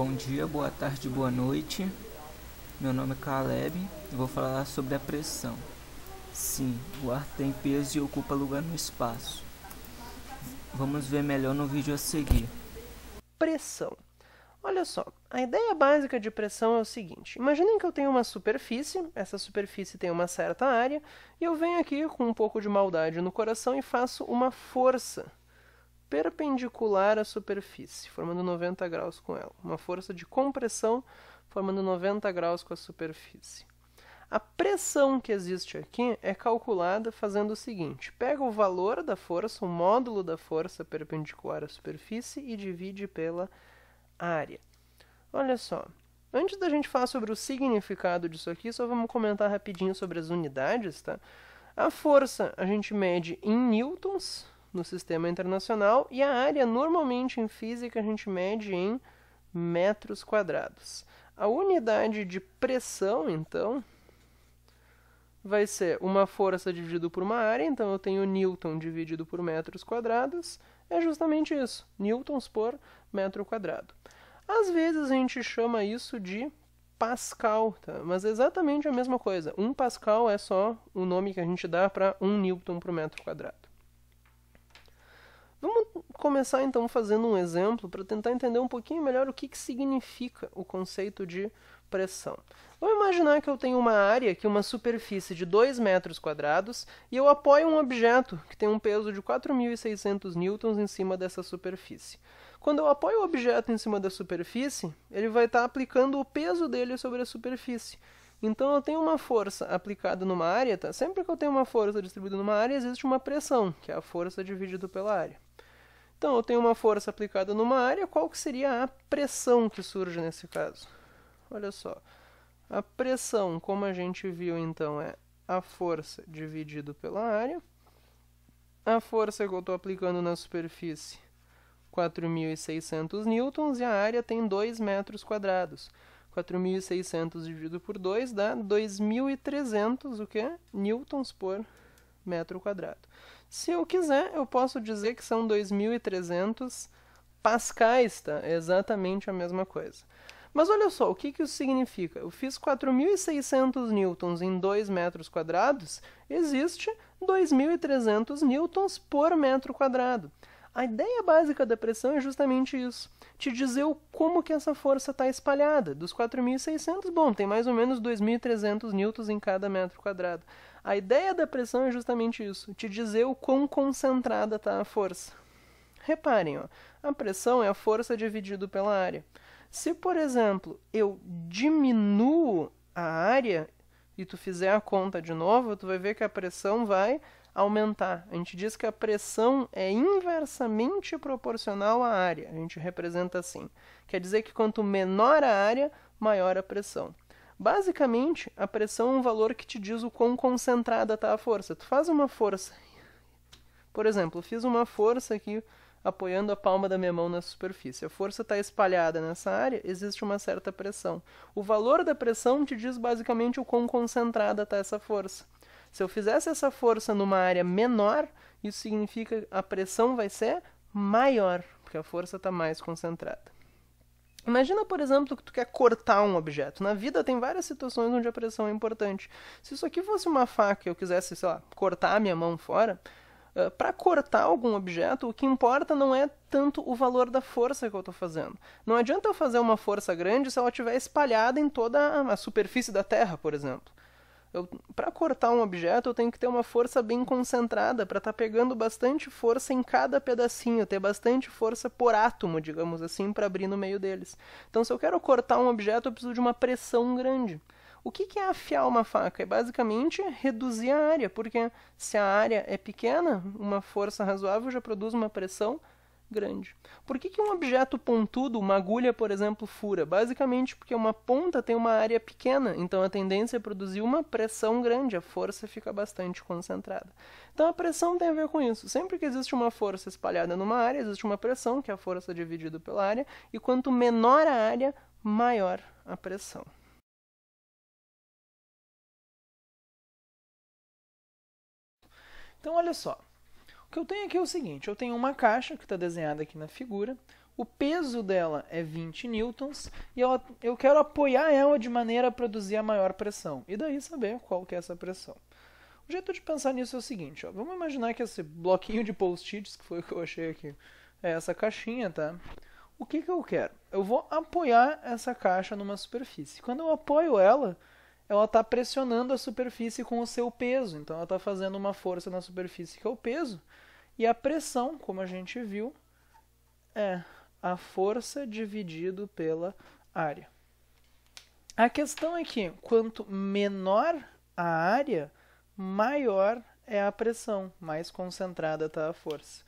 Bom dia, boa tarde, boa noite. Meu nome é Caleb e vou falar sobre a pressão. Sim, o ar tem peso e ocupa lugar no espaço. Vamos ver melhor no vídeo a seguir. Pressão. Olha só, a ideia básica de pressão é o seguinte. Imaginem que eu tenho uma superfície, essa superfície tem uma certa área, e eu venho aqui com um pouco de maldade no coração e faço uma força perpendicular à superfície, formando 90 graus com ela. Uma força de compressão formando 90 graus com a superfície. A pressão que existe aqui é calculada fazendo o seguinte: pega o valor da força, o módulo da força perpendicular à superfície e divide pela área. Olha só, antes da gente falar sobre o significado disso aqui, só vamos comentar rapidinho sobre as unidades, tá? A força a gente mede em newtons no sistema internacional e a área normalmente em física a gente mede em metros quadrados. A unidade de pressão, então, vai ser uma força dividido por uma área, então eu tenho newton dividido por metros quadrados, é justamente isso, newtons por metro quadrado. Às vezes a gente chama isso de Pascal, tá? Mas é exatamente a mesma coisa. 1 Pascal é só o nome que a gente dá para 1 newton por metro quadrado. Vamos começar então fazendo um exemplo para tentar entender um pouquinho melhor o que significa o conceito de pressão. Vamos imaginar que eu tenho uma área, aqui uma superfície de 2 metros quadrados, e eu apoio um objeto que tem um peso de 4.600 newtons em cima dessa superfície. Quando eu apoio o objeto em cima da superfície, ele vai estar aplicando o peso dele sobre a superfície. Então eu tenho uma força aplicada numa área, tá? Sempre que eu tenho uma força distribuída numa área, existe uma pressão, que é a força dividida pela área. Então eu tenho uma força aplicada numa área, qual que seria a pressão que surge nesse caso? Olha só, a pressão, como a gente viu então, é a força dividido pela área. A força que eu estou aplicando na superfície, 4.600 newtons, e a área tem 2 metros quadrados. 4.600 dividido por 2 dá 2.300 o quê? Newtons por metro quadrado. Se eu quiser, eu posso dizer que são 2.300 pascais, tá? É exatamente a mesma coisa. Mas olha só, o que isso significa? Eu fiz 4.600 newtons em 2 metros quadrados, existe 2.300 newtons por metro quadrado. A ideia básica da pressão é justamente isso, te dizer como que essa força está espalhada. Dos 4.600, bom, tem mais ou menos 2.300 newtons em cada metro quadrado. A ideia da pressão é justamente isso, te dizer o quão concentrada está a força. Reparem, ó, a pressão é a força dividido pela área. Se, por exemplo, eu diminuo a área e tu fizer a conta de novo, tu vai ver que a pressão vai aumentar. A gente diz que a pressão é inversamente proporcional à área. A gente representa assim. Quer dizer que quanto menor a área, maior a pressão. Basicamente, a pressão é um valor que te diz o quão concentrada está a força. Tu faz uma força. Por exemplo, eu fiz uma força aqui apoiando a palma da minha mão na superfície. A força está espalhada nessa área, existe uma certa pressão. O valor da pressão te diz basicamente o quão concentrada está essa força. Se eu fizesse essa força numa área menor, isso significa que a pressão vai ser maior, porque a força está mais concentrada. Imagina, por exemplo, que tu quer cortar um objeto. Na vida tem várias situações onde a pressão é importante. Se isso aqui fosse uma faca e eu quisesse, sei lá, cortar a minha mão fora, para cortar algum objeto, o que importa não é tanto o valor da força que eu estou fazendo. Não adianta eu fazer uma força grande se ela estiver espalhada em toda a superfície da Terra, por exemplo. Para cortar um objeto, eu tenho que ter uma força bem concentrada, para estar pegando bastante força em cada pedacinho, ter bastante força por átomo, digamos assim, para abrir no meio deles. Então, se eu quero cortar um objeto, eu preciso de uma pressão grande. O que é afiar uma faca? É basicamente reduzir a área, porque se a área é pequena, uma força razoável já produz uma pressão grande. Por que um objeto pontudo, uma agulha, por exemplo, fura? Basicamente porque uma ponta tem uma área pequena, então a tendência é produzir uma pressão grande, a força fica bastante concentrada. Então a pressão tem a ver com isso. Sempre que existe uma força espalhada numa área, existe uma pressão, que é a força dividida pela área, e quanto menor a área, maior a pressão. Então olha só, o que eu tenho aqui é o seguinte, eu tenho uma caixa que está desenhada aqui na figura, O peso dela é 20 newtons e eu quero apoiar ela de maneira a produzir a maior pressão. E daí saber qual que é essa pressão. O jeito de pensar nisso é o seguinte, ó, vamos imaginar que esse bloquinho de post-its, que foi o que eu achei aqui, é essa caixinha, tá? O que eu quero? Eu vou apoiar essa caixa numa superfície. Quando eu apoio ela está pressionando a superfície com o seu peso. Então ela está fazendo uma força na superfície que é o peso. E a pressão, como a gente viu, é a força dividido pela área. A questão é que quanto menor a área, maior é a pressão, mais concentrada está a força.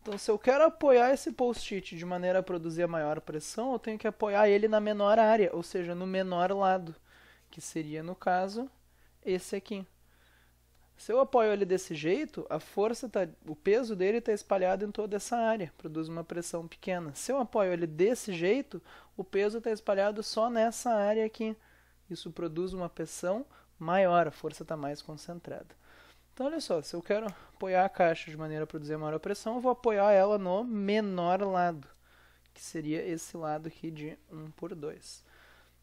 Então, se eu quero apoiar esse post-it de maneira a produzir a maior pressão, eu tenho que apoiar ele na menor área, ou seja, no menor lado, que seria, no caso, esse aqui. Se eu apoio ele desse jeito, o peso dele está espalhado em toda essa área, produz uma pressão pequena. Se eu apoio ele desse jeito, o peso está espalhado só nessa área aqui. Isso produz uma pressão maior, a força está mais concentrada. Então, olha só, se eu quero apoiar a caixa de maneira a produzir a maior pressão, eu vou apoiar ela no menor lado, que seria esse lado aqui de 1/2.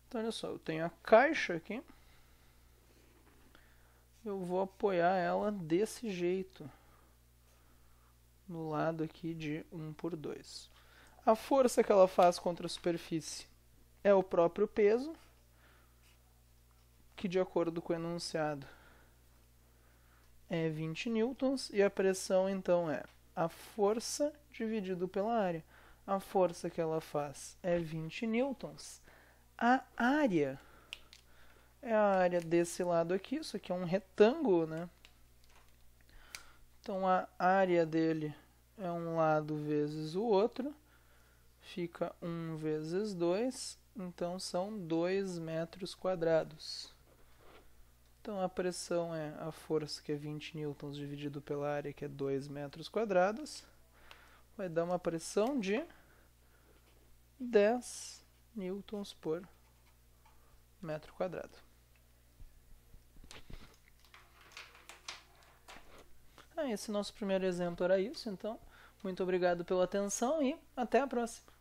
Então, olha só, eu tenho a caixa aqui, eu vou apoiar ela desse jeito, no lado aqui de 1/2. A força que ela faz contra a superfície é o próprio peso, que de acordo com o enunciado é 20 newtons, e a pressão então é a força dividido pela área. A força que ela faz é 20 newtons. A área é a área desse lado aqui, isso aqui é um retângulo, né? Então a área dele é um lado vezes o outro, fica 1 vezes 2, então são 2 metros quadrados. Então a pressão é a força, que é 20 newtons, dividido pela área, que é 2 metros quadrados. Vai dar uma pressão de 10 newtons por metro quadrado. Esse nosso primeiro exemplo era isso, então. Muito obrigado pela atenção e até a próxima.